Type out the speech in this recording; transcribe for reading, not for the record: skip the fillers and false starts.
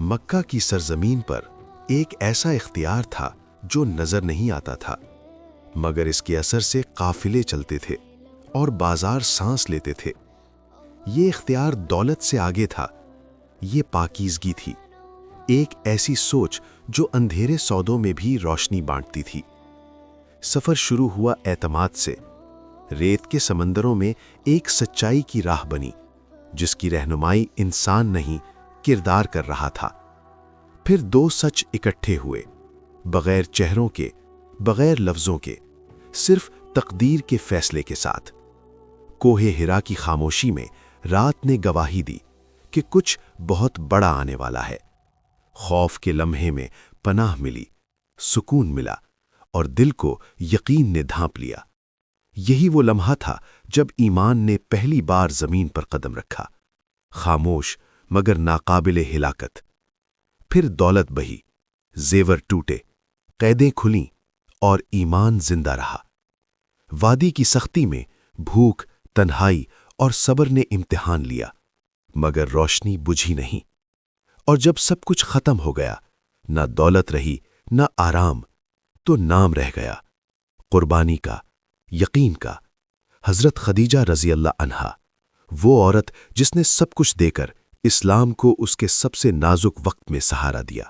مکہ کی سرزمین پر ایک ایسا اختیار تھا جو نظر نہیں آتا تھا، مگر اس کے اثر سے قافلے چلتے تھے اور بازار سانس لیتے تھے۔ یہ اختیار دولت سے آگے تھا، یہ پاکیزگی تھی، ایک ایسی سوچ جو اندھیرے سودوں میں بھی روشنی بانٹتی تھی۔ سفر شروع ہوا اعتماد سے، ریت کے سمندروں میں ایک سچائی کی راہ بنی جس کی رہنمائی انسان نہیں کردار کر رہا تھا۔ پھر دو سچ اکٹھے ہوئے، بغیر چہروں کے، بغیر لفظوں کے، صرف تقدیر کے فیصلے کے ساتھ۔ کوہ ہرا کی خاموشی میں رات نے گواہی دی کہ کچھ بہت بڑا آنے والا ہے۔ خوف کے لمحے میں پناہ ملی، سکون ملا، اور دل کو یقین نے ڈھانپ لیا۔ یہی وہ لمحہ تھا جب ایمان نے پہلی بار زمین پر قدم رکھا، خاموش مگر ناقابل ہلاکت۔ پھر دولت بہی، زیور ٹوٹے، قیدیں کھلیں، اور ایمان زندہ رہا۔ وادی کی سختی میں بھوک، تنہائی اور صبر نے امتحان لیا، مگر روشنی بجھی نہیں۔ اور جب سب کچھ ختم ہو گیا، نہ دولت رہی، نہ آرام، تو نام رہ گیا، قربانی کا، یقین کا۔ حضرت خدیجہ رضی اللہ عنہا، وہ عورت جس نے سب کچھ دے کر اسلام کو اس کے سب سے نازک وقت میں سہارا دیا۔